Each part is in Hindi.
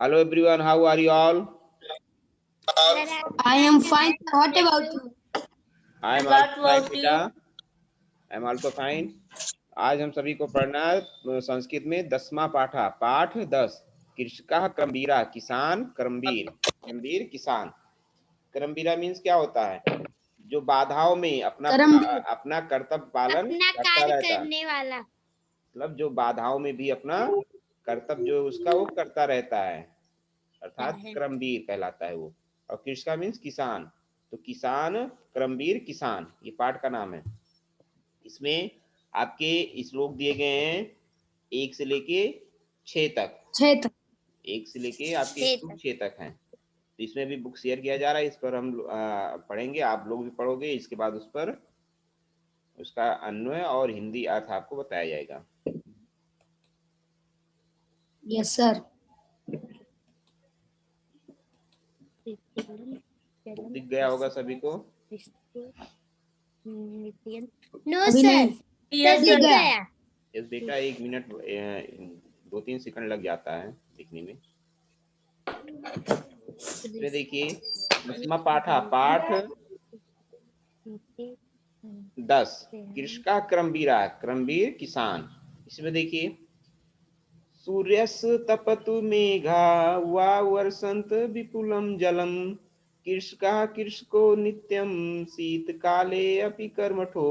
Hello everyone, how are you all? I am fine. What about you? I am also fine बेटा. I am also fine. आज हम सभी को पढ़ना है संस्कृत में 10वां पाठा, पाठ 10, कृषकः क्रमवीरा, किसान क्रमवीर. क्रमवीर किसान. क्रमवीरा मीन्स क्या होता है? जो बाधाओं में अपना कर्तव्य पालन करता रहता है. करने वाला. मतलब जो बाधाओं में भी अपना कर्तव्य जो उसका वो करता रहता है, अर्थात क्रमवीर कहलाता है वो. और कृषका मीन्स किसान. तो किसान क्रमवीर किसान, ये पाठ का नाम है. इसमें आपके श्लोक दिए गए हैं 1 से लेके 6 तक. 1 से लेके आपके 6 तक हैं. तो इसमें भी बुक शेयर किया जा रहा है, इस पर हम पढ़ेंगे, आप लोग भी पढ़ोगे. इसके बाद उस पर उसका अन्वय और हिंदी अर्थ आपको बताया जाएगा. Yes sir. दिख गया होगा सभी को? नो सर, दिख गया. यस बेटा, 1 मिनट 2-3 सेकंड लग जाता है दिखने में. इसमें देखिए 10वां पाठा, पाठ 10, कृषका क्रमवीरा, क्रमवीर किसान. इसमें देखिए सूर्यस तपतु मेघा वा वर्षंत विपुलम जलम कृषका कृषको नित्यम शीतकाले अपि कर्मठो.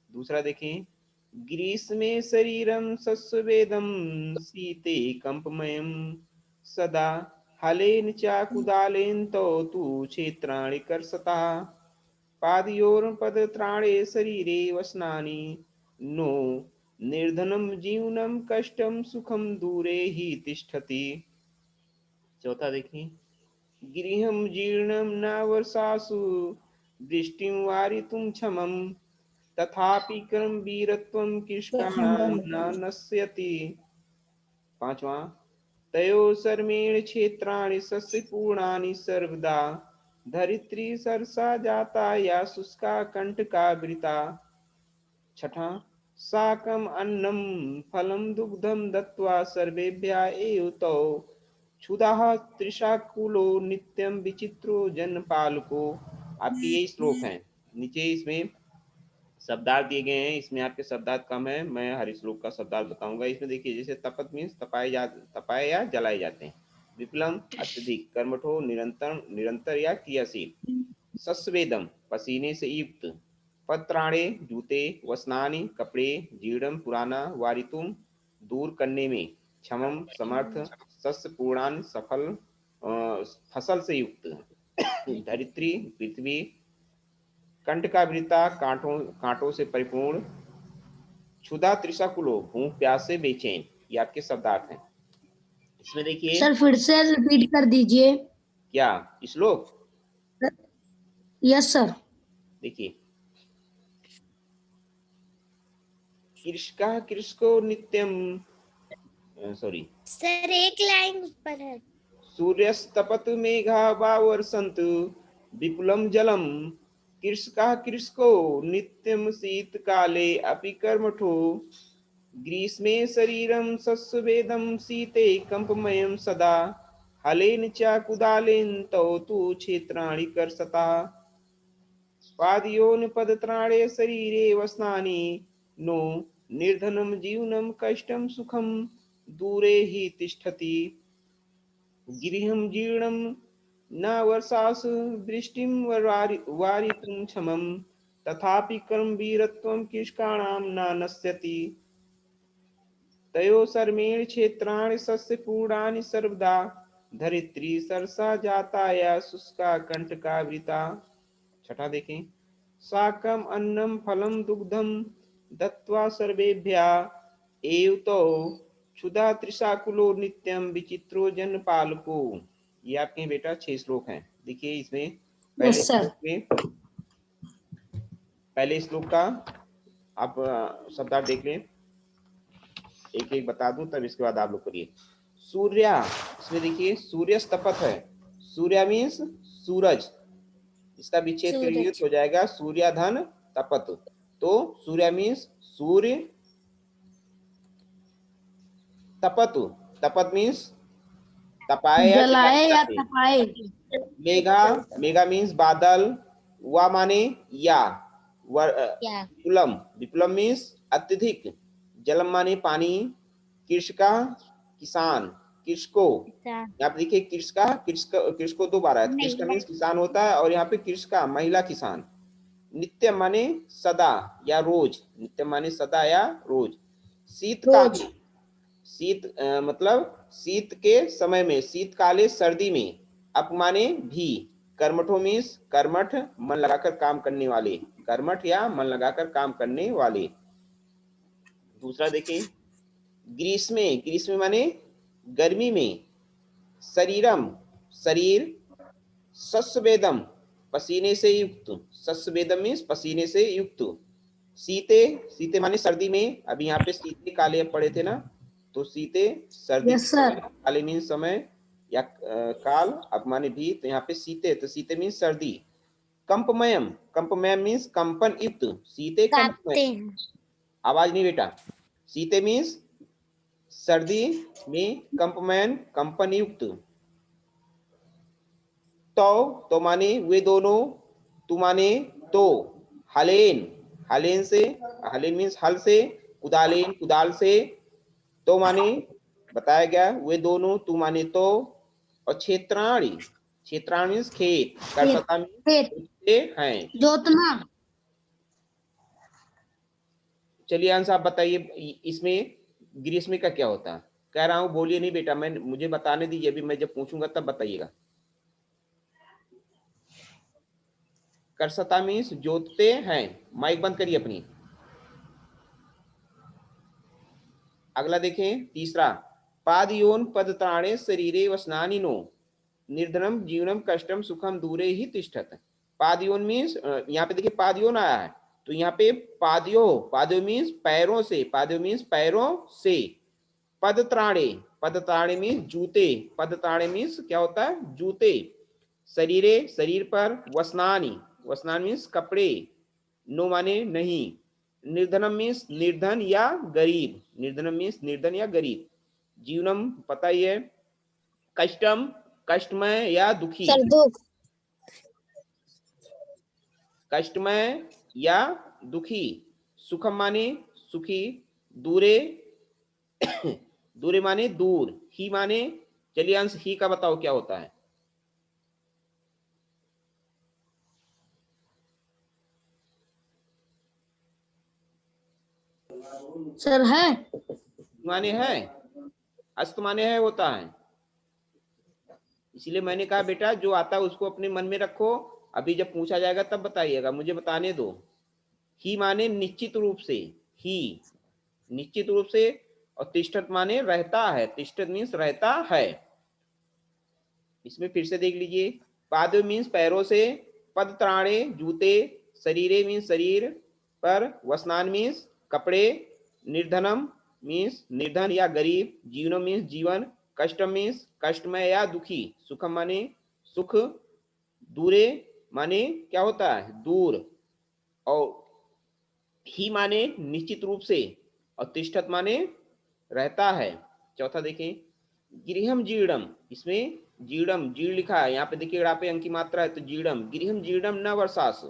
दूसरा देखें, ग्रीष्मे शरीरम शस्यवेदम शीते कंपमयम सदा हलेन चाकुदालेन तु क्षेत्राणि कर्षता पादयोर्पदत्राणे शरीरे वसनानि नो निर्धनम जीवनम कष्टम सुखम दूरे ही तिष्ठति. चौथा देखिए, गृहम जीर्णम न वर्षासु दृष्टिं वारितुं क्षमम तथापि क्रमवीरत्वं कृषकाणां न नश्यति. पांचवा, तयो सर्मेण क्षेत्राणि सस्यपूर्णानि सर्वदा धरित्री सरसा जाता या शुष्का कंटकावृता. छठा, साकम अन्नम फलम दुग्धम दत्वा सर्वेभ्यः एव तौ क्षुधाः त्रिशाकुलो नित्यम विचित्रो जनपालको. आपके यही श्लोक हैं. नीचे इसमें शब्दार्थ दिए गए हैं, इसमें आपके शब्दार्थ कम है, मैं हर श्लोक का शब्दार्थ बताऊंगा. इसमें देखिए, जैसे तपत मीन्स तपाए या जलाए जाते हैं. विप्लम अत्यधिक, कर्मठो निरंतर या क्रियाशील. सस्वेदम पसीने से युक्त. पत्राणे जूते. वसनानि कपड़े. जीर्णम पुराना. वारितुम दूर करने में. क्षमम समर्थ. सस्य पूर्णान सफल फसल से युक्त. धरित्री पृथ्वी. कंटकावृता कांटों से परिपूर्ण. क्षुधा त्रिशाकुलो भूख प्यास से बेचैन. ये आपके शब्दार्थ हैं. इसमें देखिए सर फिर से रिपीट कर दीजिए. क्या श्लोक? Yes sir. देखिए, कृषका कृषको नित्यम, सॉरी सर एक लाइन ऊपर है. सूर्यस्तपत मेघा वा वर्षन्तु विपुलम जलम कृषका कृषको नित्यम शीतकाले अपि कर्मठो ग्रीष्मे शरीरम शस्यवेदम शीते कंपमयम सदा हलेन च कुदालेन तौ तु क्षेत्राणि कर्षता पादयोन पदत्राणे शरीरे वसनानि नो निर्धनम जीवनम कष्टम सुखम दूरे ही तिष्ठति. गृहं जीर्णं न वर्षासु वृष्टिं वारितुं क्षमं तथापि कर्मवीरत्वं कृषकाणां न नश्यति. तयो सर्मेण क्षेत्राणि सस्यपूर्णानि सर्वदा धरित्री सरसा जाता या शुष्का कंटकावृता. छठा देखें, साकम अन्नम फलम दुग्धम दत्वा सर्वेभ्यः एव तौ क्षुधा त्रिशाकुलो नित्यम विचित्रो जनपालको. ये आपके बेटा 6 श्लोक हैं. देखिए इसमें पहले श्लोक का आप शब्दार्थ देख लें, एक एक बता दूं तब इसके बाद आप लोग करिए. सूर्या, इसमें देखिए सूर्यस्तपत है. सूर्या मीन्स सूरज, इसका विच्छेद करेंगे तो हो जाएगा सूर्याधन तपत. तो सूर्या मीन्स सूर्य, तपत मीन्स तपाए या जलाए या जलाए। तपाए। मेघा, मेघा मीन्स बादल। वा माने या। Yeah. विपुलम, विपुलम मीन्स अत्यधिक। जलम माने पानी। कृषका, किसान। कृषको, Yeah. यहाँ पे देखिए कृषका, कृषको दो बार है। कृषका मीन्स किसान होता है, और यहाँ पे कृषका महिला किसान। नित्य माने सदा या रोज, नित्य माने सदा या रोज। शीतकाल, रोज। शीत मतलब शीत के समय में, शीतकाले सर्दी में। अप माने भी। कर्मठो मीन्स कर्मठ, मन लगाकर काम करने वाले। कर्मठ या मन लगाकर काम करने वाले। दूसरा देखें, ग्रीष्मे, ग्रीष्म माने गर्मी में। शरीरम, शरीर। सस्वेदम, पसीने से युक्त। सस्वेदम मीन्स पसीने से युक्त। शीते, शीते माने सर्दी में। अभी यहाँ पे शीते काले पड़े थे ना, तो शीते सर्दी यस के सर। समय, काले मीन्स समय या काल, अब माने भी, तो यहाँ पे शीते, तो शीते मीन्स सर्दी। कंपमयम, कंपमयम मीन्स कंपन युक्त। शीते कंपमय, कांपते हैं। आवाज नहीं बेटा। शीते मीन्स सर्दी में, कंपमयन कंपन युक्त। तो माने वे दोनों। तू माने तो। हलेन, हलेन से, हलेन मीन्स हल से। कुदालेन, कुदाल से। तो माने बताया गया वे दोनों, तू माने तो। और क्षेत्राणी, क्षेत्राणी मीन्स खेत। करसता खेत, मीन्स हैं। जोतना। चलिए अंश आप बताइए, इसमें ग्रीष्म का क्या होता है? कह रहा हूं बोलिए नहीं बेटा, मैं मुझे बताने दीजिए, अभी मैं जब पूछूंगा तब बताइएगा। करसता मीन्स जोतते हैं। माइक बंद करिए अपनी। अगला देखें, तीसरा। पादयोन पदत्राणे शरीरे वसनानिनो निर्धनम जीवनम कष्टम सुखम दूरे ही तिष्ठत। पादयोन मीन्स, यहाँ पे देखिए पादयोन आया है, तो यहाँ पे पादयो, पादयो मीन्स पैरों से, पादयो मीन्स पैरों से। पदत्राणे, पदत्राणे मीन्स जूते। पदत्राणे मीन्स क्या होता है? जूते। शरीरे, शरीर पर। वसनानी, वसनान मीन्स कपड़े। नो माने नहीं। निर्धनम मीन्स निर्धन या गरीब। निर्धनम मीन्स निर्धन या गरीब। जीवनम पता ही है। कष्टम, कष्टमय या दुखी। सर दुख। कष्टमय या दुखी। सुखम माने सुखी। दूरे, दूरे माने दूर। ही माने, चलिए अंश ही का बताओ क्या होता है? सर है। माने है, अस्त माने है होता है। इसलिए मैंने कहा बेटा जो आता है उसको अपने मन में रखो, अभी जब पूछा जाएगा तब बताइएगा, मुझे बताने दो। ही माने निश्चित रूप से। ही, निश्चित रूप से। और तिष्ठत माने रहता है। तिष्ठत मीन्स रहता है। इसमें फिर से देख लीजिए। पाद मीन्स पैरों से। पद त्राणे जूते। शरीरे मीन्स शरीर पर। वसनान मीन्स कपड़े। निर्धनम मीन्स निर्धन या गरीब। जीवनम मीन्स जीवन। कष्टम मीन्स कष्टमय या दुखी। सुखम माने सुख। दूरे माने क्या होता है? दूर। और ही माने निश्चित रूप से। और तिष्ठत माने रहता है। चौथा देखें, गृहम जीर्णम। इसमें जीर्णम, जीर्ण लिखा है, यहाँ पे देखिए यहाँ पे अंकी मात्रा है, तो जीर्णम। गृहम जीर्णम न वर्षास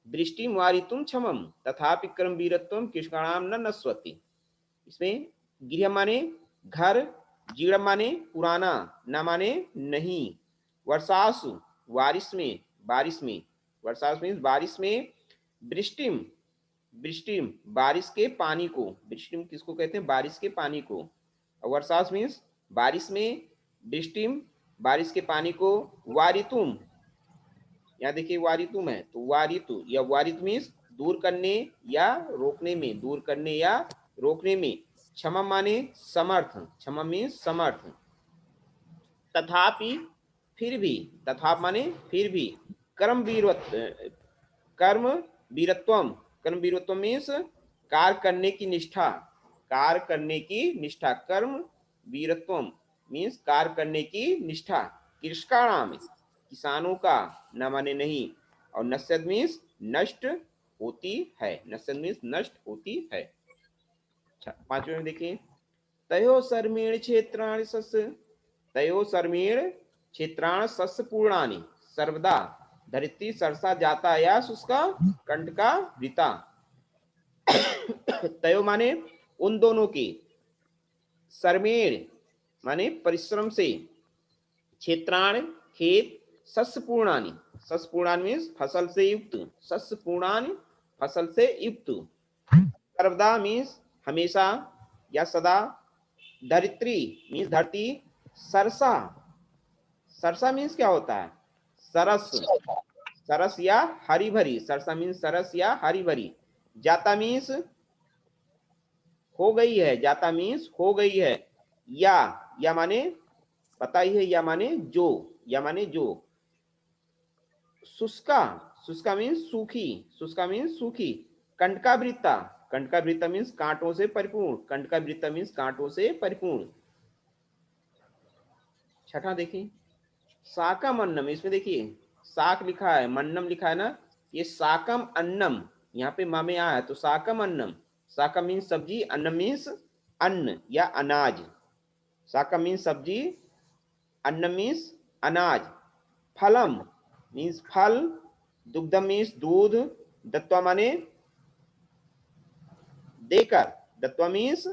वृष्टि वारितुम क्षमम तथापि क्रम वीरत्वम कृष्णाणाम न नस्वति। इसमें गृह माने घर। जीर्ण माने पुराना। न माने नहीं। वर्षासु, बारिश में, बारिश में। वर्षास मीन्स बारिश में। वृष्टिम, वृष्टिम बारिश के पानी को। वृष्टिम किसको कहते हैं? बारिश के पानी को। और वर्षास मीन्स बारिश में। वृष्टिम बारिश के पानी को। वारितुम, यहाँ देखिए वारितुम है, तो वारितु या वारित मीन्स दूर करने या रोकने में। दूर करने या रोकने में। क्षमा माने समर्थ। क्षमा मीन्स समर्थ। तथापि फिर भी। तथा माने फिर भी। कर्म वीरत्व, कर्म वीरत्वम। कर्म वीरत्व मीन्स कार्य करने की निष्ठा। कार्य करने की निष्ठा। कर्म वीरत्वम मीन्स कार्य करने की निष्ठा। कृषकाणाम किसानों का। न माने नहीं। और नश्यत मीन्स नष्ट होती है। नश्यत मीन्स नष्ट होती है। अच्छा, पांचवें में देखिए, तयो सर्मेण क्षेत्राणि सस्य तयो शर्मीण क्षेत्राण सस्य पूर्णानि सर्वदा धरित्री सरसा जाता या शुष्का कंटका वृता। तयो माने उन दोनों की, शर्मेण माने परिश्रम से, क्षेत्राण खेत, शस्य पूर्णानि, शस्य पूर्णानि मीन्स फसल से युक्त, शस्य पूर्णानि फसल से युक्त, सर्वदा मीन्स हमेशा या सदा, धरित्री मीन्स धरती, सरसा, सरसा मीन्स क्या होता है, सरस, सरस या हरी भरी, सरसा मीन्स सरस या हरी भरी, जाता मीन्स हो गई है, जाता मीन्स हो गई है, या माने पता ही है, या माने जो, या माने जो, शुष्का, शुष्का मीन्स सूखी, शुष्का मीन्स सूखी, कंटकावृत्ता, कंटकावृत्ता मीन्स कांटों से परिपूर्ण, कंटकावृत्ता मीन्स कांटों से परिपूर्ण। छठा देखिए, साकम अन्नम, इसमें देखिए साक लिखा है, मन्नम लिखा है ना, ये साकम अन्नम, यहाँ पे मा में आ है तो साकम अन्नम, साकम मीन्स सब्जी, अन्नम मीन्स अन्न या अनाज, साकम मीन्स सब्जी, अन्नम मीन्स अनाज, फलम मीन्स फल, दुग्धम मीन्स दूध, दत्वा माने देकर, दत्वा मीन्स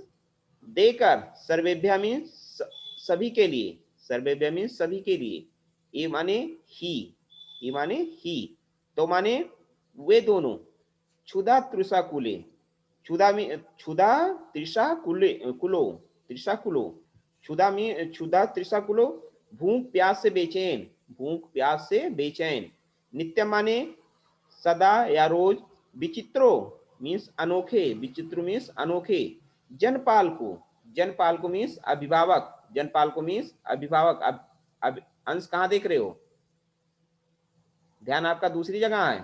देकर, सर्वेभ्य मीन्स सभी के लिए, सर्वेभ्य मीन्स सभी के लिए, ये माने ही, ये माने ही, तो माने वे दोनों, क्षुधा तृषा कुले, क्षुधा में क्षुधा तृषा कुले कुलो, तृषा कुलो, क्षुधा में क्षुधा तृषा कुलो, भूख प्यास से बेचैन, भूख प्यास से बेचैन, नित्य माने सदा या रोज, विचित्रो मीन्स अनोखे, विचित्र मीन्स अनोखे, जनपाल को, जनपाल को मीन्स अभिभावक, जनपाल को मीन्स अभिभावक, अब अंश कहाँ देख रहे हो, ध्यान आपका दूसरी जगह है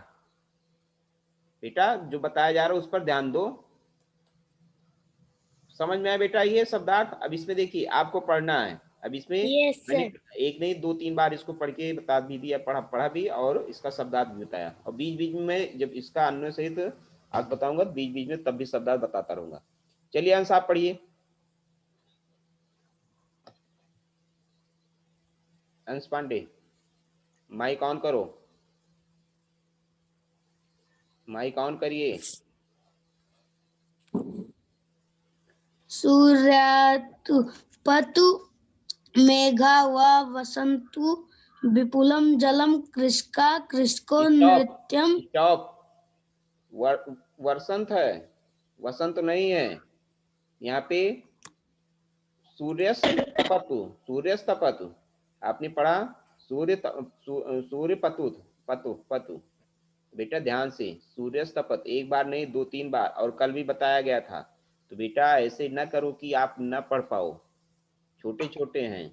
बेटा, जो बताया जा रहा है उस पर ध्यान दो, समझ में आया बेटा ये शब्दार्थ। अब इसमें देखिए आपको पढ़ना है, अब इसमें Yes, मैंने sir. एक नहीं दो तीन बार इसको पढ़ के बता भी दिया, पढ़ा भी, और इसका शब्दार्थ भी बताया, और बीच बीच में मैं जब इसका अन्य सहित आज बताऊंगा बीच बीच में तब भी शब्दार्थ बताता रहूंगा। चलिए अंश आप पढ़िए, अंश पांडे माइक ऑन करो, माइक ऑन करिए। सूर्यातु पतु मेघा व वसंतु विपुलम जलम कृष्का कृष्को नृत्यम। स्टॉप, वर्षंत है, वसंत नहीं है, यहाँ पे सूर्यस्तपतु, सूर्यस्तपतु आपने पढ़ा, सूर्य पतुत, पतु पतु, बेटा ध्यान से, सूर्यस्तपत एक बार नहीं दो तीन बार, और कल भी बताया गया था, तो बेटा ऐसे न करो कि आप न पढ़ पाओ, छोटे छोटे हैं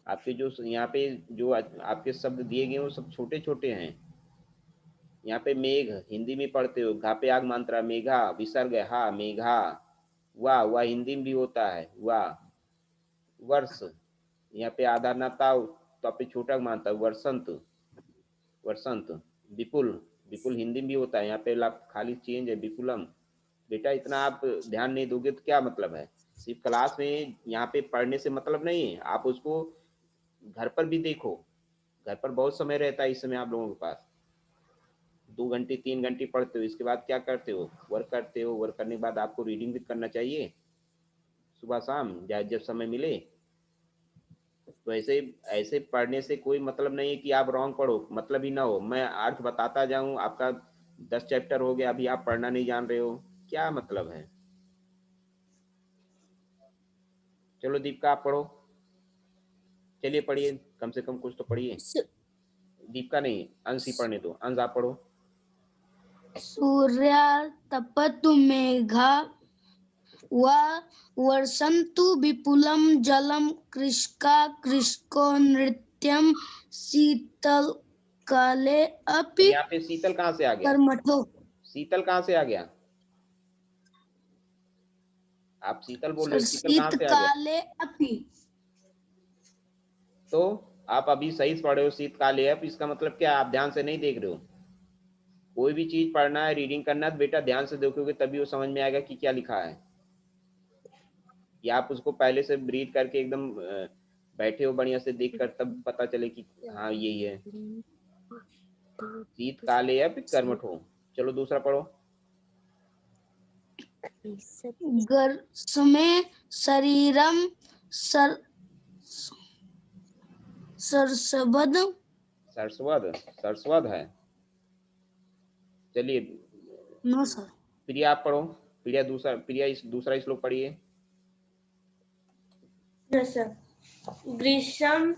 आपके, जो यहाँ पे जो आपके शब्द दिए गए वो सब छोटे छोटे हैं। यहाँ पे मेघ हिंदी में पढ़ते हो, घा पे आग मात्रा, मेघा विसर्ग है, हा मेघा, वाह वाह हिंदी में भी होता है वाह, वर्ष यहाँ पे आधार नाता तो आप छोटा मानता है, वर्षंत, वर्षंत, विपुल, विपुल हिंदी में भी होता है, यहाँ पे खाली चेंज है विपुलम, बेटा इतना आप ध्यान नहीं दोगे तो क्या मतलब है, सिर्फ क्लास में यहाँ पे पढ़ने से मतलब नहीं है, आप उसको घर पर भी देखो, घर पर बहुत समय रहता है इस समय आप लोगों के पास, 2 घंटे 3 घंटे पढ़ते हो, इसके बाद क्या करते हो, वर्क करते हो, वर्क करने के बाद आपको रीडिंग भी करना चाहिए सुबह शाम जब समय मिले, तो ऐसे ऐसे पढ़ने से कोई मतलब नहीं है कि आप रॉन्ग पढ़ो, मतलब ही ना हो, मैं अर्थ बताता जाऊं, आपका 10 चैप्टर हो गया, अभी आप पढ़ना नहीं जान रहे हो, क्या मतलब है। चलो दीपिका आप पढ़ो, चलिए पढ़िए, कम से कम कुछ तो पढ़िए, दीपिका नहीं अंश ही पढ़ने दो, अंश आप पढ़ो। सूर्यातपतु मेघा व वर्षन्तु विपुलम जलम कृष्का कृष्को नृत्यम शीतल काले अपि। यहाँ पे शीतल कहाँ से आ गया, कर्मठो, शीतल कहाँ से आ गया, आप शीतल बोल रहे हो, शीतल कहाँ से आ गया, शीतकाले अपि। तो आप अभी सही पढ़ रहे हो, शीतकाले अब इसका मतलब क्या, आप ध्यान से नहीं देख रहे हो, कोई भी चीज पढ़ना है रीडिंग करना है तो बेटा ध्यान से देखोगे तभी वो समझ में आएगा कि क्या लिखा है, या आप उसको पहले से रीड करके एकदम बैठे हो बढ़िया से देखकर, तब पता चले कि हाँ यही है। शीत काले या फिर कर्मठ हो। चलो दूसरा पढ़ो। ग्रीष्मे शरीरम सर सरसबद। सरस्वत, सरस्वत है। चलिए नो सर। प्रिया आप पढ़ो। प्रिया दूसरा, प्रिया इस दूसरा श्लोक पढ़िए। ग्रीष्म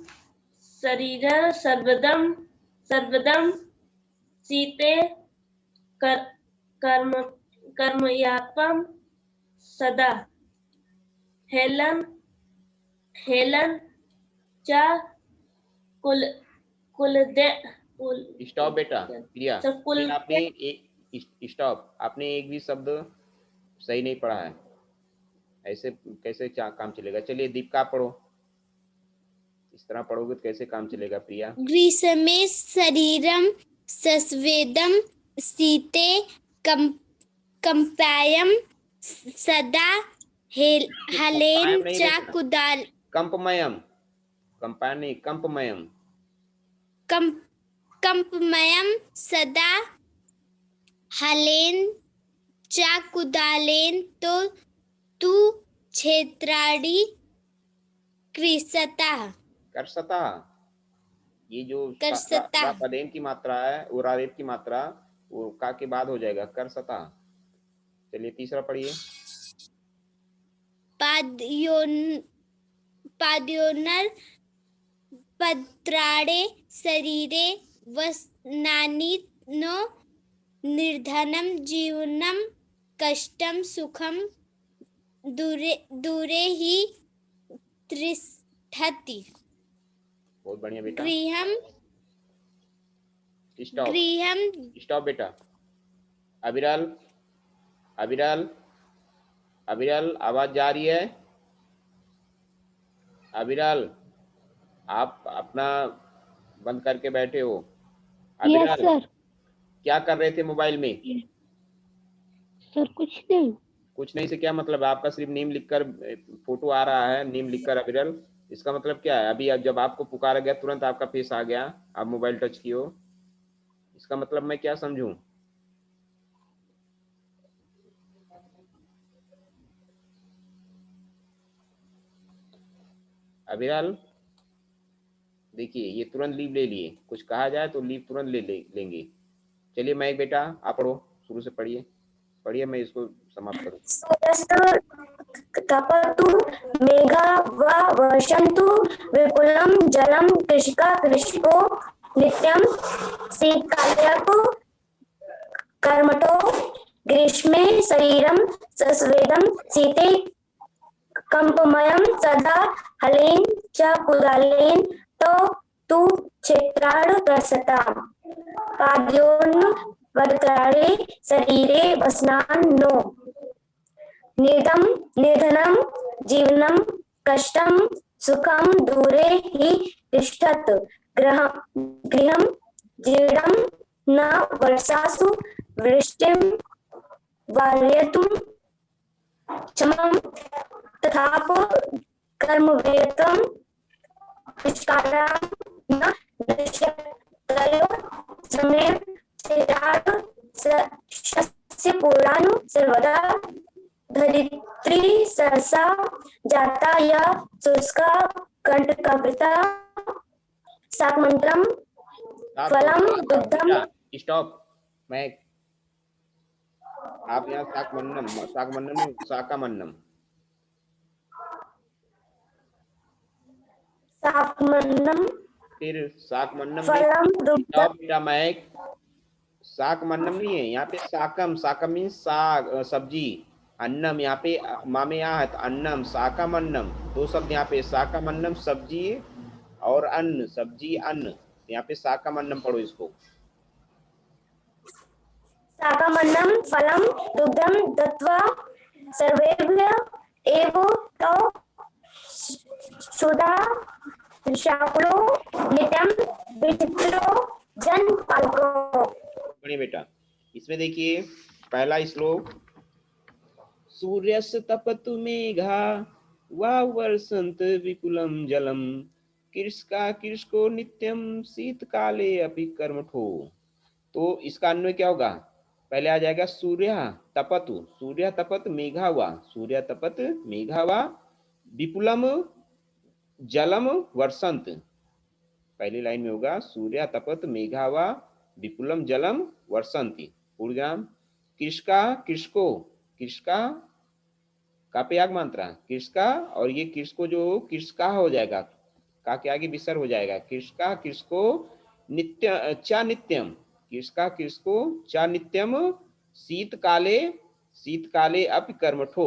शरीर सर्वदम सर्वदम शीते कर्म कर्मयापम सदा हेलन हेलन च कुल कुलदे कुल स्टॉप बेटा प्रिया, कुल प्रिया आपने एक स्टॉप, आपने एक भी शब्द सही नहीं पढ़ा है। ऐसे कैसे काम चलेगा। चलिए दीपिका आप पढ़ो। इस तरह पढ़ोगे तो कैसे काम चलेगा प्रिया। ग्रीष्मे शरीरम सस्वेदम शीते कंपायम सदा हलेन नहीं च बेटा, कुदाल कंपमयम, कंपायन नहीं, कंपमयम। कंपमयम सदा हलेन च कुदालेन तो तू क्षेत्राणि कृसता करसता, ये जो करसता पदेन की मात्रा है, उरारेप की मात्रा वो का के बाद हो जाएगा, करसता। चलिए तीसरा पढ़िए। पाद्योनर पत्राणे शरीरे वसनानि नो निर्धनम जीवनम कष्टम सुखम दूरे ही तिष्ठति। बहुत बढ़िया बेटा। गृहम स्टॉप बेटा। अविरल, अविरल, अविरल आवाज जा रही है। अविरल आप अपना बंद करके बैठे हो। अविरल यस सर। क्या कर रहे थे मोबाइल में। सर कुछ नहीं। कुछ नहीं से क्या मतलब, आपका सिर्फ नेम लिखकर फोटो आ रहा है, नेम लिखकर अविरल, इसका मतलब क्या है। अभी जब आपको पुकारा गया तुरंत आपका फेस आ गया, आप मोबाइल टच किए हो, इसका मतलब मैं क्या समझूं। अविरल देखिए ये तुरंत लीव ले लिए, कुछ कहा जाए तो लीव तुरंत लेंगे। चलिए मैं बेटा आप पढ़ो, शुरू से पढ़िए, पढ़िए मैं इसको समाप्त करूं। तपतु मेघा व वर्षन्तु विपुलं जलं कृषको नित्यं शीतकालयः कर्मठो ग्रीष्मे शरीरं सस्वेदं शीते कंपमयं सदा हलेन च कुदालेन तो तु क्षेत्राण प्रसता पाद्योन वदत्राणे शरीरे वसनान् नो निर्धनं जीवनं कष्टं सुखं दूरे हि तिष्ठत् गृहं जीर्णं न वर्षासु वृष्टिं वारयितुं क्षमं तथाप कर्मवेतं निष्कारां न दृश्यतयो सम्यक् क्षेत्रात् शस्य पुराणु सर्वदा धरित्री सरसा जाता या शुष्का कंटकवृता शाकमंत्रम फलम दुग्धम। स्टॉप। मैं आप यहाँ शाकमन्नम, शाकमन्नम नहीं, शाकामन्नम, शाकमन्नम फिर शाकमन्नम फलम दुग्धम। बेटा मैं शाकमन्नम नहीं है यहाँ पे, शाकम, शाकम मीन साग सब्जी, अन्नम यहाँ पे मामे यहाँ है तो अन्नम, शाकामन्नम दो शब्द यहाँ पे, शाकामन्नम सब्जी और अन्न, सब्जी अन्न, यहाँ पे शाकामन्नम पढ़ो इसको। शाकमन्नम फलम दुग्धम दत्वा सर्वेभ्यः एव तौ सुधा शाकुलो नित्यं विचित्रो जन पालको। बढ़िया बेटा। इसमें देखिए पहला श्लोक, सूर्यस्य तपतु मेघा वा वर्षन्त विपुलं जलम कृष्का कृष्को नित्यम शीतकाले अपि कर्मठो। तो इसका अन्वय क्या होगा? पहले आ जाएगा सूर्य तपत मेघा हुआ, सूर्य तपत मेघा हुआ, विपुलम जलम वर्षंत। पहली लाइन में होगा सूर्य तपत मेघा हुआ, विपुलम जलम वर्षंति। पूर्वग्राम कृष्का कृषको, कृष्का का पे आग मात्रा कृष्का, और ये कृषको जो कृषका हो जाएगा, का के आगे विसर्ग हो जाएगा। कृषका कृषको नित्य चा नित्यम, कृषका कृषको चा नित्यम शीतकाले, शीतकाले अपि कर्मठो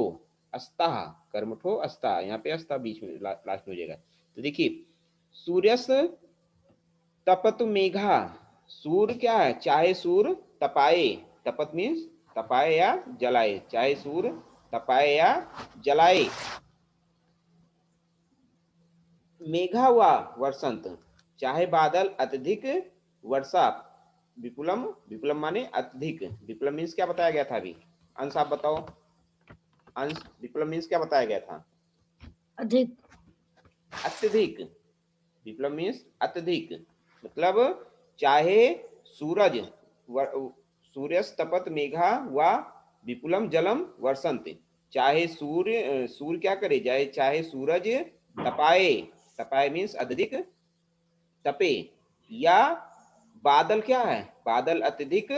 अस्ता, कर्मठो अस्ता, यहाँ पे अस्ता बीच में लास्ट में हो जाएगा। तो देखिए सूर्यस तपत मेघा, सूर्य क्या है? चाहे सूर्य तपाए, तपत मीन्स तपाए या जलाए, चाहे सूर्य तपाए या जलाए। मेघा हुआ वर्षंत, चाहे बादल अत्यधिक वर्षा। विपुलम, विपुलम माने अत्यधिक, विपुलम मीन्स क्या बताया गया था अभी? अंश आप बताओ, अंश विपुलम मीन्स क्या बताया गया था? अधिक। अत्यधिक, विप्लव मीन्स अत्यधिक, मतलब चाहे सूरज सूर्यस्तपत मेघा व विपुलम जलम वर्षन्ति, चाहे सूर्य क्या करे जाए, चाहे सूरज तपाए, तपाए मीन्स अत्यधिक तपे, या बादल क्या है? बादल अत्यधिक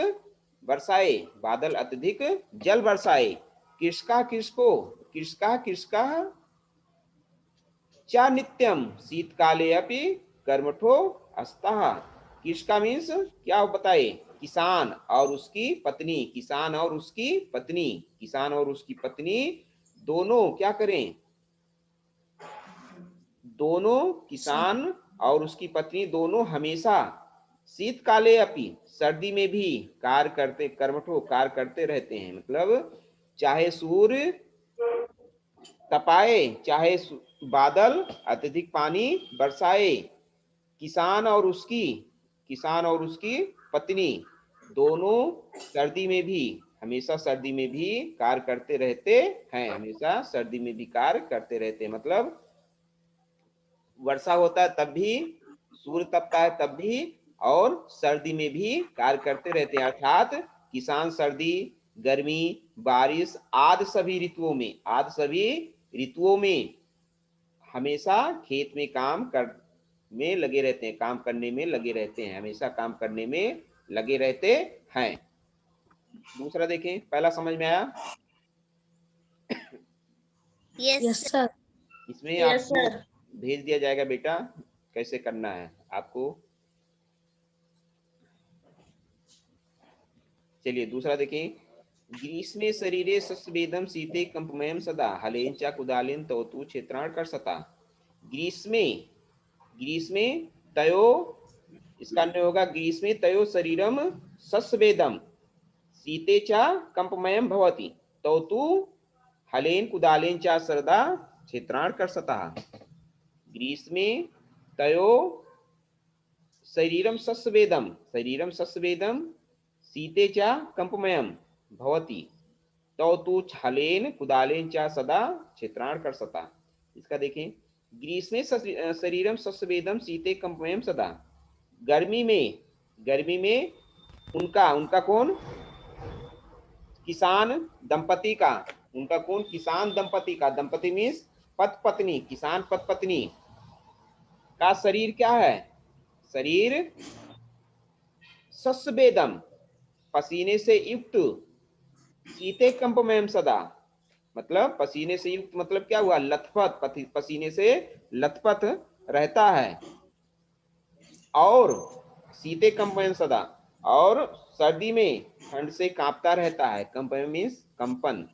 वर्षाए, बादल अत्यधिक जल वर्षाए। किसका किसको, किसका किसका चा नित्यम शीतकाले अपि कर्मठो अस्ता। किसका मीन्स क्या बताए? किसान और उसकी पत्नी, किसान और उसकी पत्नी, किसान और उसकी पत्नी दोनों क्या करें? दोनों किसान और उसकी पत्नी दोनों हमेशा शीतकाले अपि, सर्दी में भी कार्य करते, कर्मठो कार्य करते रहते हैं। मतलब चाहे सूर्य तपाए, चाहे बादल अत्यधिक पानी बरसाए, किसान और उसकी, किसान और उसकी पत्नी दोनों सर्दी में भी, हमेशा सर्दी में भी कार्य करते रहते हैं, हमेशा सर्दी में भी कार्य करते रहते हैं। मतलब वर्षा होता है तब भी, सूर्य तपता है तब भी, और सर्दी में भी कार्य करते रहते हैं। अर्थात किसान सर्दी, गर्मी, बारिश आदि सभी ऋतुओं में, आदि सभी ऋतुओं में हमेशा खेत में काम कर में लगे रहते हैं, काम करने में लगे रहते हैं, हमेशा काम करने में लगे रहते हैं। दूसरा देखें, पहला समझ में आया? Yes yes sir. इसमें यस आपको सर। भेज दिया जाएगा बेटा, कैसे करना है आपको। चलिए दूसरा देखें, ग्रीष्मे शरीरे सस्वेदम शीते कंपमयम सदा हलेन चा कुदालेन तवतु क्षेत्राण कर सता। ग्रीष्मे, ग्रीष्मे तयो, इसका अन्वय होगा ग्रीष्मे तयो शरीरम सस्वेदम शीते चा कंपमयम भवति तवतु हलेन कुदालेन चा सरदा क्षेत्राण कर सता। ग्रीष्मे तयो शरीरम सस्वेदम, शरीरम सस्वेदम शीते चा कंपमयम भवति तो तू छलेन कुदालेन चा सदा क्षेत्राण कर सता। इसका देखें, ग्रीष्मे शरीरम सस्वेदम शीते कंपमयम सदा, गर्मी में, गर्मी में उनका, उनका कौन? किसान दंपति का, उनका कौन? किसान दंपति का, दंपति मीन्स पति पत्नी, किसान पति पत्नी का शरीर क्या है? शरीर सस्वेदम पसीने से युक्त, शीते कंपमयम सदा मतलब पसीने से युक्त, मतलब क्या हुआ? लथपथ, पसीने से लथपथ रहता है, और शीते कंपन सदा, और सर्दी में ठंड से कांपता रहता है। कंपन मीन्स कंपन,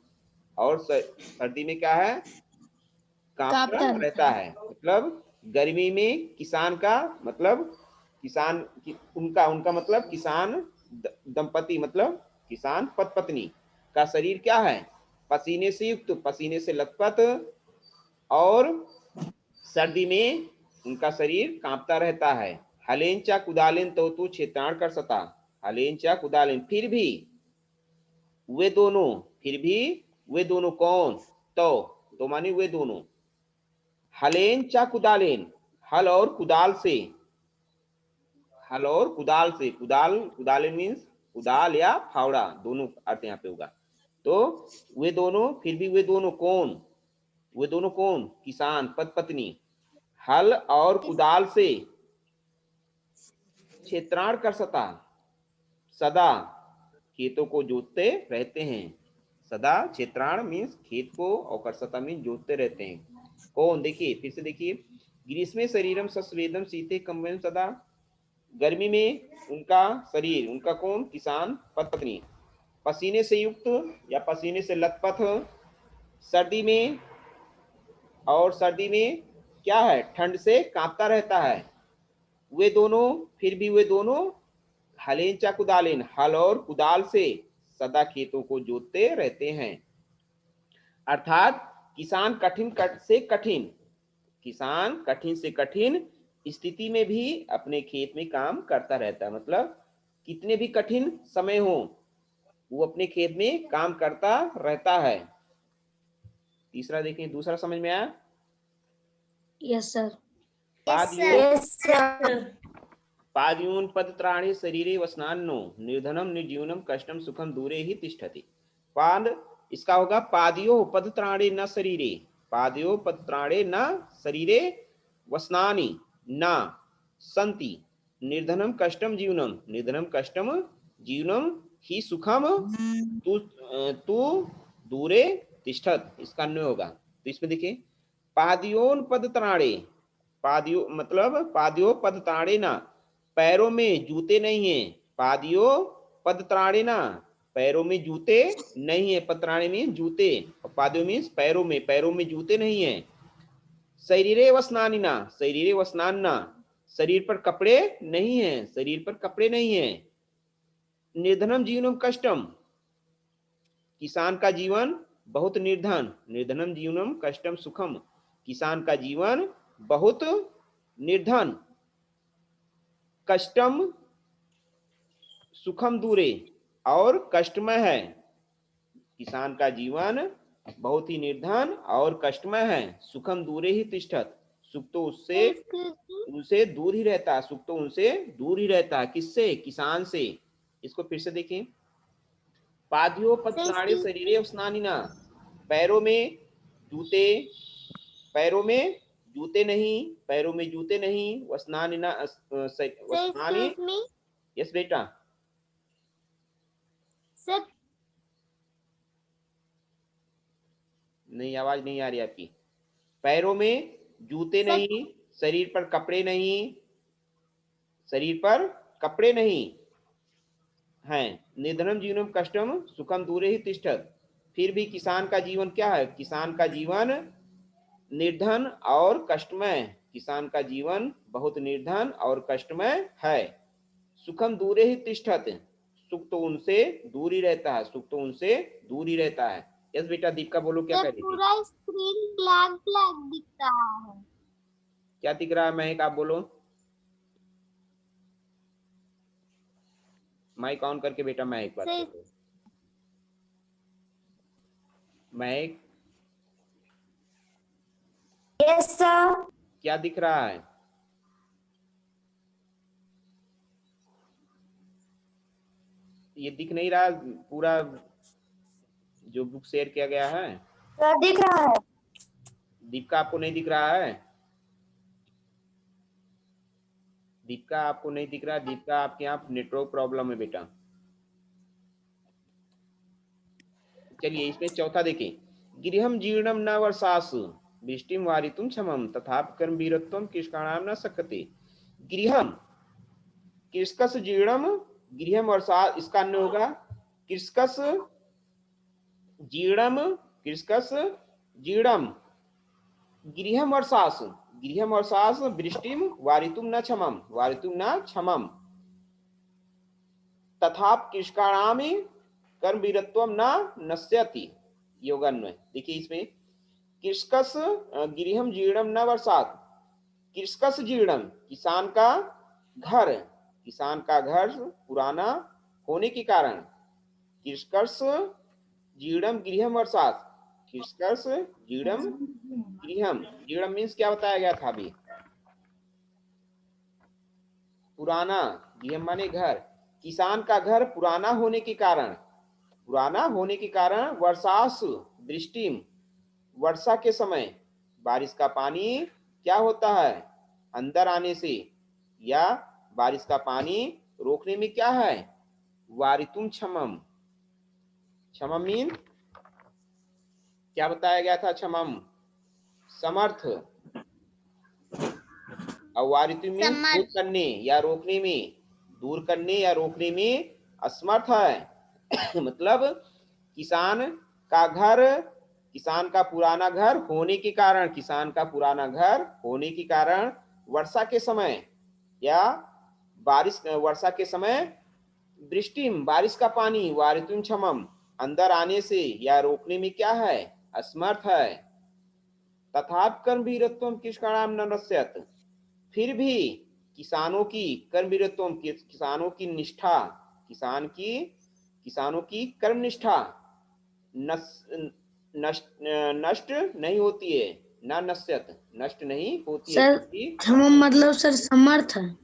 और सर्दी में क्या है? कांपता कांपता रहता रहता है। मतलब गर्मी में किसान का मतलब किसान उनका, उनका मतलब किसान दंपति मतलब किसान पति पत्नी का शरीर क्या है? पसीने से युक्त, पसीने से लथपथ, और सर्दी में उनका शरीर कांपता रहता है। हलेन चा कुदालेन तो तू क्षेत्राण कर सता, हलेन चा कुदालेन फिर भी वे दोनों, फिर भी वे दोनों कौन? तो मानी वे दोनों, हलेन चा कुदालेन, हल और कुदाल से, हल और कुदाल से, कुदाल कुदालेन मीन्स कुदाल या फावड़ा, दोनों अर्थ यहाँ पे होगा। तो वे दोनों, फिर भी वे दोनों कौन, वे दोनों कौन, किसान पति पत्नी, हल और कुदाल से क्षेत्राण कर सदा खेतों को जोतते रहते हैं। सदा क्षेत्राण मीन्स खेत को, और करसता मीन्स जोतते रहते हैं। कौन, देखिए फिर से देखिए, ग्रीष्मे शरीरम सस्वेदम शीते कम्बेन सदा, गर्मी में उनका शरीर, उनका कौन, किसान पत्नी, पसीने से युक्त या पसीने से लथपथ, सर्दी में, और सर्दी में क्या है, ठंड से कांपता रहता है। वे दोनों, फिर भी वे दोनों, हलेन चा कुदालेन, हल और कुदाल से सदा खेतों को जोतते रहते हैं। अर्थात किसान कठिन से कठिन, किसान कठिन से कठिन स्थिति में भी अपने खेत में काम करता रहता है। मतलब कितने भी कठिन समय हो, वो अपने खेत में काम करता रहता है। तीसरा देखें, दूसरा समझ में आया? Yes sir. Yes, sir. पादयून पदत्राणे शरीरे वसनान्नो निर्धनम निर्जीवनम कष्टम सुखम दूरे ही तिष्ठति। पाद, इसका होगा पादयो पदत्राणे न शरीरे, पादयो पदत्राणे न शरीरे वसनानि न संति निर्धनम कष्टम जीवनम, निर्धनम कष्टम जीवनम ही सुखम तू दूरे तिष्ठत, इसका अन्वय होगा। तो इसमें देखिए, पादयोन पदत्राणे, पादियो मतलब पादियो पदत्राणे ना, पैरों में जूते नहीं है, पादियो पदत्राणे ना, पैरों में जूते नहीं है, पदत्राणे में जूते, और पादियो मीन्स पैरों में, पैरों में जूते नहीं है। शरीरे वसनानि ना, शरीरे वसनान ना, शरीर पर कपड़े नहीं है, शरीर पर कपड़े नहीं है। निर्धनम जीवनम कष्टम, किसान का जीवन बहुत निर्धन, निर्धनम जीवनम कष्टम सुखम, किसान का जीवन बहुत निर्धन, कष्टम सुखम दूरे, और कष्टमय है। किसान का जीवन बहुत ही निर्धन और कष्टमय है। सुखम दूरे ही तिष्ठत, सुख तो उससे उनसे दूर ही रहता है, सुख तो उनसे दूर ही रहता है। किससे, किसान से। इसको फिर से देखें, पादियो पत्राणे शरीरे स्नानिना, पैरों में जूते, पैरों में जूते नहीं, पैरों में जूते नहीं, वसनानिना वसनानि, यस बेटा, सर नहीं आवाज नहीं आ रही आपकी। पैरों में जूते नहीं, शरीर पर कपड़े नहीं, शरीर पर कपड़े नहीं हैं। निर्धनम जीवनम कष्टम सुखम दूरे ही तिष्ठत, फिर भी किसान का जीवन क्या है, किसान का जीवन निर्धन और कष्टमय, किसान का जीवन बहुत निर्धन और कष्टमय है। सुखम दूरे ही तिष्ठत, सुख तो उनसे दूर ही रहता है, सुख तो उनसे दूर ही रहता है। यस बेटा, दीपिका बोलो, क्या कह रही थी? पूरा स्क्रीन ब्लैक ब्लैक दिख रहा है। क्या दिख रहा है महक, आप बोलो। माइक ऑन करके बेटा महक बात करो। महक, Yes, sir. क्या दिख रहा है? ये दिख नहीं रहा पूरा जो बुक शेयर किया गया है? Sir, दिख रहा है। दीपिका आपको नहीं दिख रहा है? दीपिका आपको नहीं दिख रहा? दीपिका, आपके यहाँ नेटवर्क प्रॉब्लम है बेटा। चलिए इसमें चौथा देखें, गृहम जीर्णम न वर्षास वृष्टिम वारितुम क्षमम तथापि कर्म वीरत्वम कृष्णाणाम न सकते। गृहम, कृषकस जीर्णम, गृहम वर्षा, इसका अन्य होगा कृषकस जीर्णम, कृषकस जीर्णम, गृहम वर्षास, गृहम वर्षास वृष्टिम वारितुम न क्षमम, वारितुम न क्षमम तथाप कृषकाणाम कर्म वीरत्वम न नश्यति, योगान्वय। देखिए इसमें कृषकस गृहम जीर्णम न वर्षात, कृषकस जीर्णम, किसान का घर, किसान का घर पुराना होने के कारण, कृषकस जीर्णम गृहम वर्षात, निष्कर्ष जीणम गृहम। जीणम मीन्स क्या बताया गया था अभी? पुराना। गृहम माने घर। किसान का घर पुराना होने के कारण, वर्षासु दृष्टिम, वर्षा के समय बारिश का पानी क्या होता है? अंदर आने से, या बारिश का पानी रोकने में क्या है? वारितुम क्षमम। क्षमम मीन क्या बताया गया था? क्षमम समर्थ, और वारितुम मीन दूर करने या रोकने में, दूर करने या रोकने में असमर्थ है। मतलब किसान का पुराना घर होने के कारण, वर्षा के समय या वर्षा के समय दृष्टिम, बारिश का पानी, वारितुम क्षमम, अंदर आने से या रोकने में क्या है? असमर्थ है। तथापि कर्म वीरत्वम किष्काणाम न नश्यत, फिर भी किसानों की कर्म वीरत्वम, किसानों की निष्ठा, किसानों की कर्म निष्ठा नष्ट नहीं होती है। न नश्यत, नष्ट नहीं होती है। सर क्षमम मतलब सर समर्थ है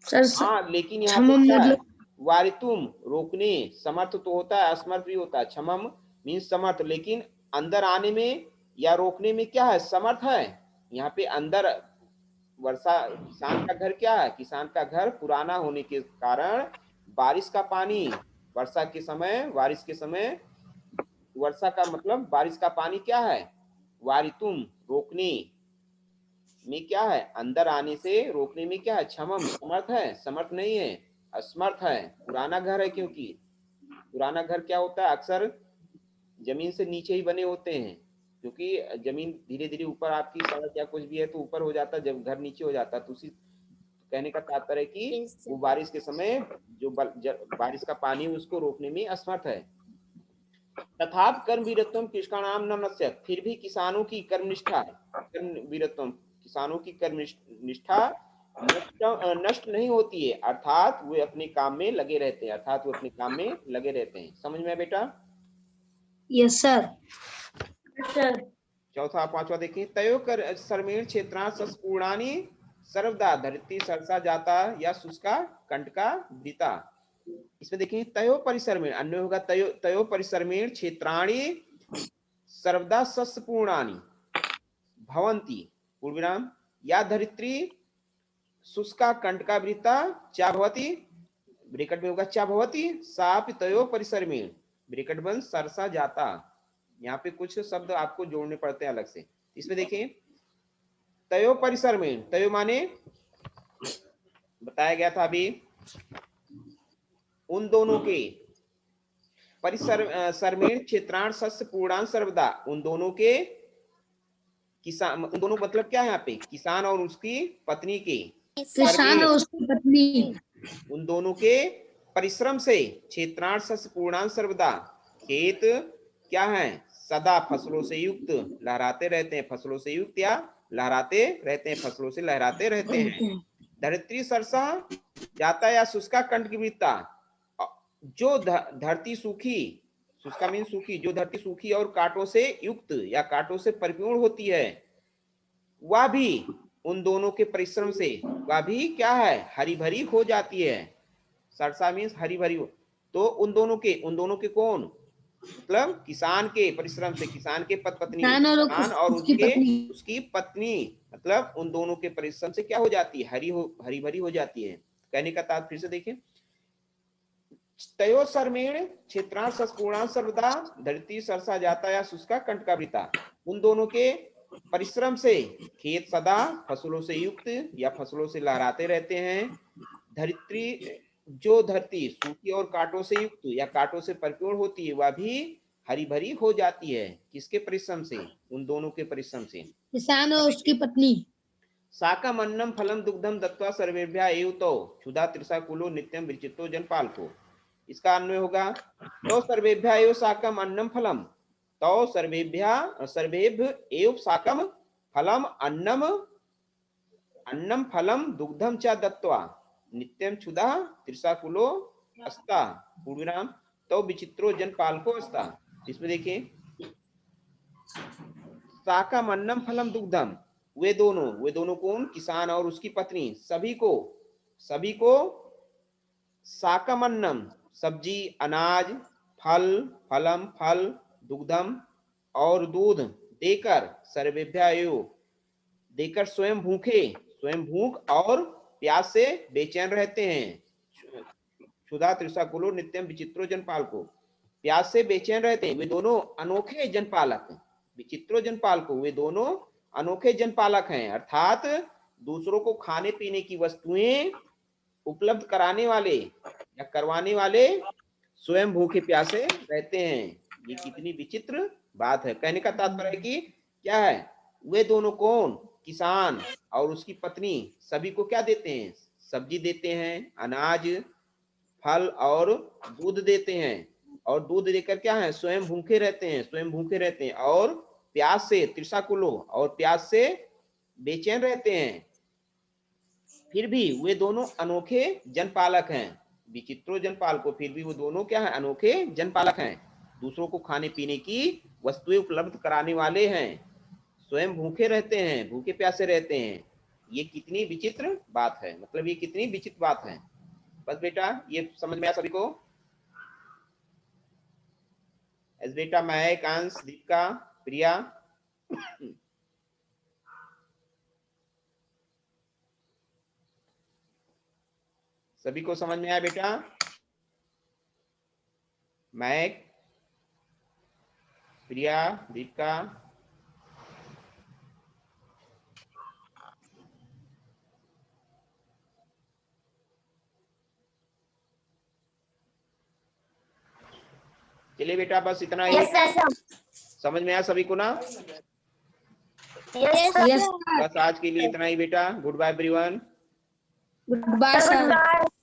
सर। हाँ, लेकिन यहाँ पे क्या है? वारितुम रोकने, समर्थ तो होता है, असमर्थ भी होता है। क्षमम मीन्स समर्थ, लेकिन अंदर आने में या रोकने में क्या है? समर्थ है। यहाँ पे अंदर वर्षा, किसान का घर क्या है? किसान का घर पुराना होने के कारण बारिश का पानी, वर्षा के समय, बारिश के समय, वर्षा का मतलब बारिश का पानी क्या है? वारितुम रोकने में क्या है? अंदर आने से रोकने में क्या है? क्षमम समर्थ है, समर्थ नहीं है, असमर्थ है। पुराना घर है, क्योंकि पुराना घर क्या होता है? अक्सर जमीन से नीचे ही बने होते हैं, क्योंकि जमीन धीरे धीरे ऊपर, आपकी सड़क या कुछ भी है तो ऊपर हो जाता है, जब घर नीचे हो जाता है। तो उसी कहने का तात्पर्य है कि वो बारिश के समय जो बारिश का पानी उसको रोकने में असमर्थ है। तथापि कर्म वीरत्वम कृषकाणाम न नश्यत, फिर भी किसानों की कर्मनिष्ठा, कर्म वीरत्वम, किसानों की कर्मनिष्ठा नष्ट नहीं होती है, अर्थात वे अपने काम में लगे रहते हैं। समझ में बेटा? Yes sir. चौथा पांचवा देखिए, तयो कर सर्मेण क्षेत्रा सस्पूर्णानि सर्वदा धरती सरसा जाता या शुष्का कंटका वृता। इसमें देखिए तयो परिसरमेण, अन्य होगा तयो परिसरमेण क्षेत्राणि सर्वदा सस्पूर्णानि भवन्ति, पूर्वविराम, या धरित्री शुष्का कंटका वृता चा भवति, ब्रैकेट में होगा चा भवति, सापि तयो परिसरमेण, ब्रैकेट बंद, सरसा जाता। यहाँ पे कुछ शब्द आपको जोड़ने पड़ते हैं अलग से। इसमें देखिए तयो परिसर में, तयो माने बताया गया था अभी, उन दोनों के, परिसर सरमेण क्षेत्राण सस्य पूर्णान सर्वदा, उन दोनों के किसान, उन दोनों मतलब क्या है यहाँ पे? किसान और उसकी पत्नी के, किसान और उसकी पत्नी, उन दोनों के परिश्रम से, क्षेत्राण सस्य पूर्णान सर्वदा, खेत क्या है? सदा फसलों से युक्त, लहराते रहते हैं, फसलों से युक्त या लहराते रहते हैं, फसलों से लहराते रहते हैं। धरित्री सरसा जाता या शुष्का कंठ की वृत्ता, जो धरती सूखी, शुष्का मीन सूखी, जो धरती सूखी और कांटों से युक्त या कांटों से परिपूर्ण होती है, वह भी उन दोनों के परिश्रम से, वह भी क्या है? हरी भरी हो जाती है। सरसा मीन्स हरी भरी हो। तो उन दोनों के कौन? मतलब किसान के परिश्रम से, किसान के पत्नी, किसान और उसकी पत्नी, मतलब उन दोनों के परिश्रम से क्या हो जाती है? हरी भरी हो जाती है। कहने का तात्पर्य फिर से देखें, तयो सर्मेण क्षेत्राण सस्पूर्णान सर्वदा धरती सरसा जाता या शुष्का कंटका वृता, उन दोनों के परिश्रम से खेत सदा फसलों से युक्त या फसलों से लहराते रहते हैं। धरित्री, जो धरती सूखी और कांटों से युक्त या कांटों से परिपूर्ण होती है, वह भी हरी भरी हो जाती है। किसके परिश्रम से? उन दोनों के परिश्रम से, किसान और उसकी पत्नी। साकम अन्नम फलम दुग्धम दत्वा सर्वेभ्यः एव तो क्षुधा तृषा कुलो नित्यम विचित्तो जनपालको। इसका अन्वय होगा, तो सर्वेभ्यः एव साकम अन्नम फलम, तो सर्वेभ्य एव साकम फलम अन्नम फलम दुग्धम च दत्वा नित्यम क्षुधा तृषा कुलो अस्ता, पूर्णविराम, तो विचित्रो जनपालको अस्ता। इसमें देखिए, साकमन्नम फलम दुग्धम, वे दोनों कौन? किसान और उसकी पत्नी, सभी को साकमन्नम सब्जी, अनाज, फलम फल, दुग्धम और दूध देकर, सर्वेभ्यायो देकर, स्वयं भूख और प्यास से बेचैन रहते हैं। क्षुधा तृषा कुलो नित्यम विचित्रो जनपाल को, प्यास से बेचैन रहते हैं वे दोनों अनोखे जनपालक, विचित्रो जनपाल को, वे दोनों अनोखे जनपालक हैं, अर्थात दूसरों को खाने पीने की वस्तुएं उपलब्ध कराने वाले या करवाने वाले स्वयं भूखे प्यासे रहते हैं। ये कितनी विचित्र बात है। कहने का तात्पर्य कि क्या है, वे दोनों कौन? किसान और उसकी पत्नी सभी को क्या देते हैं? सब्जी देते हैं, अनाज, फल और दूध देते हैं, और दूध देकर क्या है? स्वयं भूखे रहते हैं और प्यास से, तृषाकुलो, और प्यास से बेचैन रहते हैं। फिर भी वे दोनों अनोखे जनपालक हैं, विचित्रो जनपाल को, फिर भी वो दोनों क्या है? अनोखे जनपालक हैं, दूसरों को खाने पीने की वस्तुएं उपलब्ध कराने वाले हैं, स्वयं भूखे रहते हैं, भूखे प्यासे रहते हैं। ये कितनी विचित्र बात है, मतलब ये कितनी विचित्र बात है। बस बेटा ये समझ में आया सभी को? एस बेटा, महक, अंश, दीपिका, प्रिया, सभी को समझ में आया बेटा? महक, प्रिया, दीपिका, चलिए बेटा बस इतना ही। Yes, sir. समझ में आया सभी को ना? Yes, sir. यस बस आज के लिए इतना ही बेटा। Goodbye everyone. Goodbye sir. Goodbye.